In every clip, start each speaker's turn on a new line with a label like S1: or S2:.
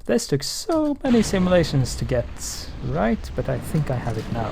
S1: This took so many simulations to get right, but I think I have it now.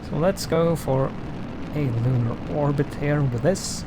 S1: So let's go for a lunar orbit here with this.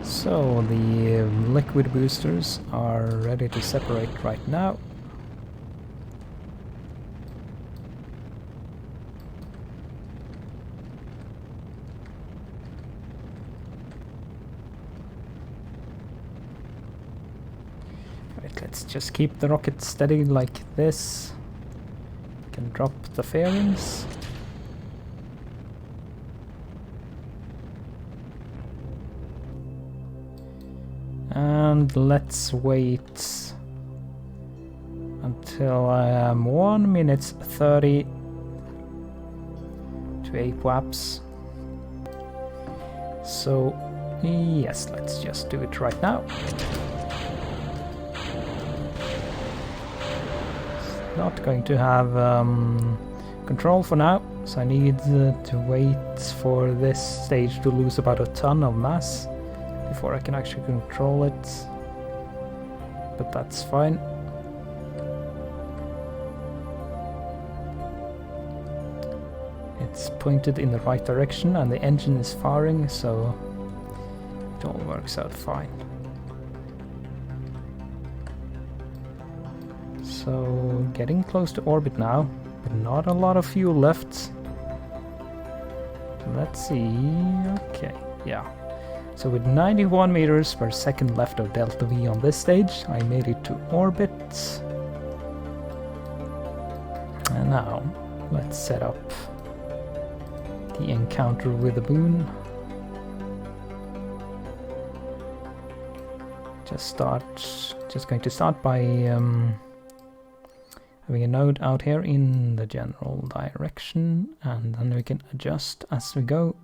S1: So the liquid boosters are ready to separate right now. Right, let's just keep the rocket steady like this. Can drop the fairings. And let's wait until I am 1 minute 30 to apoaps. So yes, let's just do it right now. It's not going to have control for now, so I need to wait for this stage to lose about a ton of mass before I can actually control it, but that's fine. It's pointed in the right direction and the engine is firing, so it all works out fine. So getting close to orbit now, but not a lot of fuel left. Let's see, okay, yeah. So with 91 meters per second left of delta V on this stage, I made it to orbit. And now, let's set up the encounter with the moon. Just going to start by having a node out here in the general direction, and then we can adjust as we go.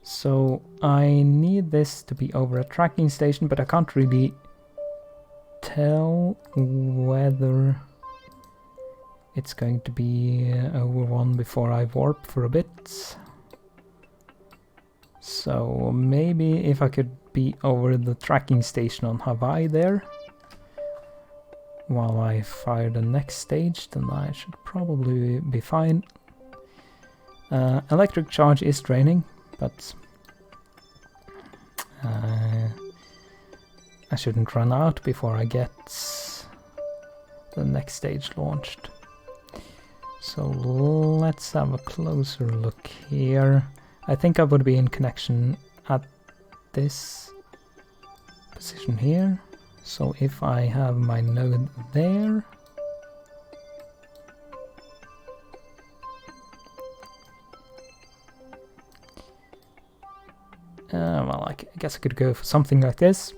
S1: So I need this to be over a tracking station, but I can't really tell whether it's going to be over one before I warp for a bit. So maybe if I could be over the tracking station on Hawaii there while I fire the next stage, then I should probably be fine. Electric charge is draining, but I shouldn't run out before I get the next stage launched. So let's have a closer look here. I think I would be in connection at this position here. So if I have my node there, well, I guess I could go for something like this.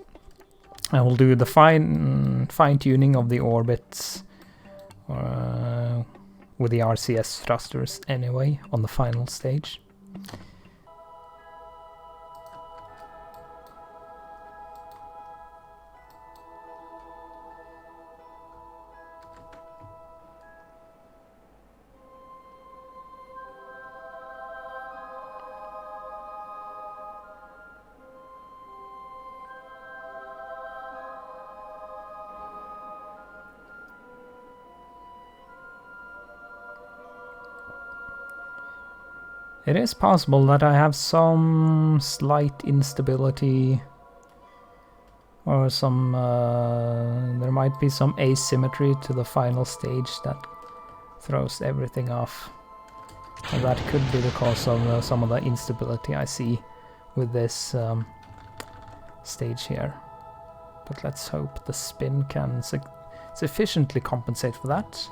S1: I will do the fine-tuning of the orbits with the RCS thrusters anyway on the final stage. It is possible that I have some slight instability or some there might be some asymmetry to the final stage that throws everything off. And that could be because of some of the instability I see with this stage here. But let's hope the spin can sufficiently compensate for that.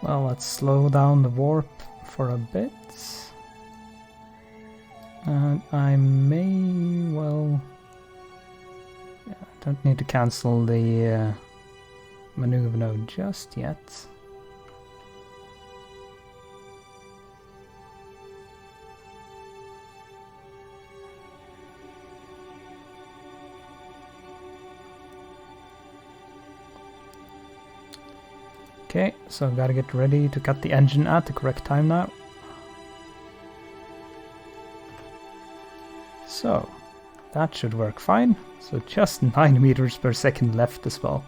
S1: Well, let's slow down the warp for a bit. And I may, well... yeah, I don't need to cancel the maneuver node just yet. Okay, so I've got to get ready to cut the engine at the correct time now. So, that should work fine. So just 9 meters per second left as well.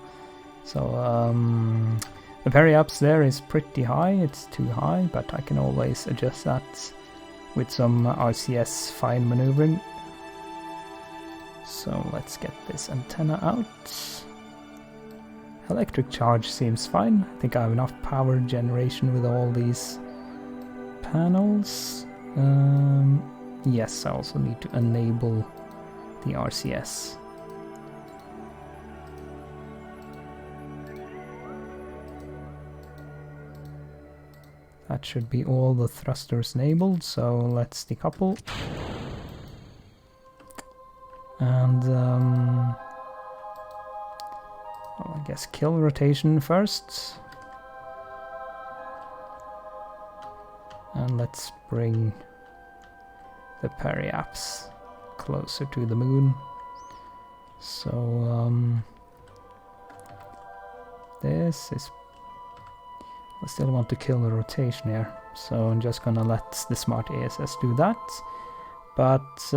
S1: So, the periapsis there is pretty high, it's too high, but I can always adjust that with some RCS fine maneuvering. So let's get this antenna out. Electric charge seems fine. I think I have enough power generation with all these panels. Yes, I also need to enable the RCS. That should be all the thrusters enabled, so let's decouple. And well, I guess kill rotation first. And let's bring the periapsis closer to the moon. So this is... I still want to kill the rotation here, so I'm just gonna let the smart ASS do that. But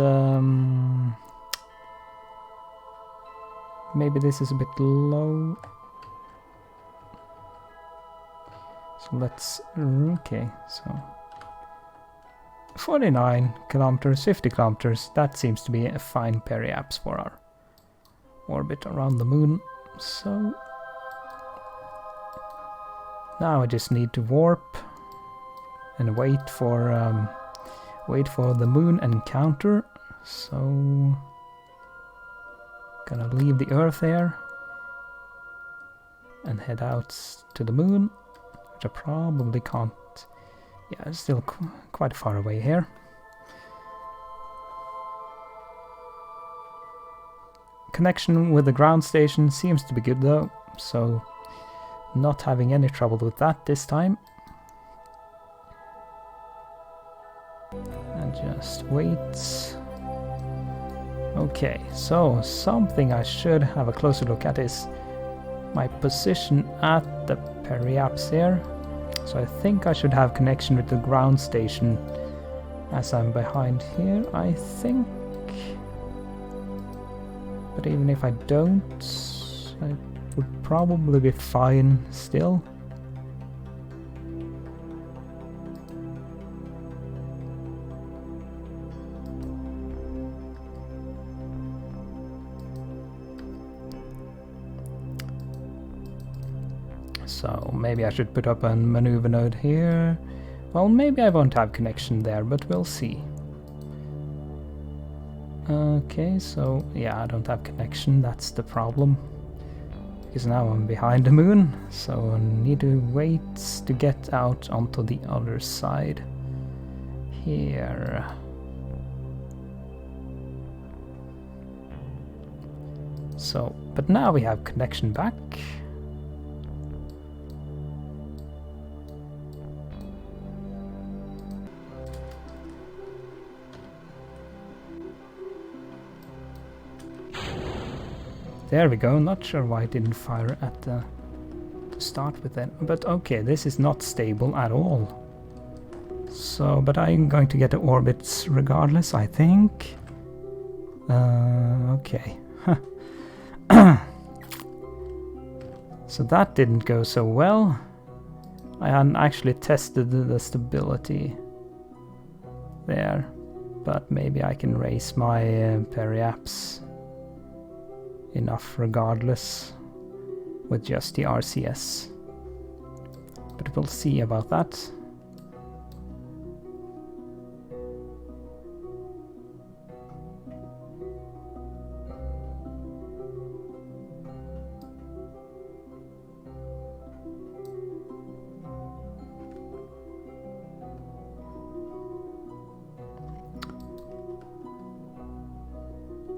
S1: maybe this is a bit low. So let's... okay, so 49 kilometers, 50 kilometers, that seems to be a fine periapsis for our orbit around the moon. So now I just need to warp and wait for the moon encounter. So gonna leave the Earth here and head out to the moon, which I probably can't. Yeah, it's still quite far away here. Connection with the ground station seems to be good though, so not having any trouble with that this time. And just wait. Okay, so something I should have a closer look at is my position at the periapsis here. So I think I should have connection with the ground station as I'm behind here, I think. But even if I don't, I would probably be fine still. So maybe I should put up a maneuver node here. Well, maybe I won't have connection there, but we'll see. Okay, so yeah, I don't have connection, that's the problem. Because now I'm behind the moon, so I need to wait to get out onto the other side. Here. So, but now we have connection back. There we go, not sure why it didn't fire at the to start with then. But okay, this is not stable at all. So, but I'm going to get the orbits regardless, I think. Okay. So that didn't go so well. I hadn't actually tested the stability there. But maybe I can raise my periapsis enough regardless. with just the RCS. But we'll see about that.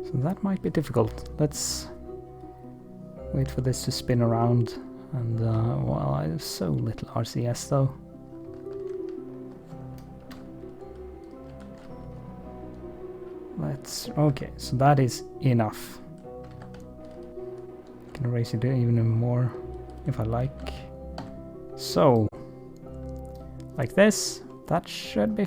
S1: So that might be difficult. Let's wait for this to spin around. And, well, I have so little RCS though. Okay, so that is enough. I can raise it even more if I like. So, like this, that should be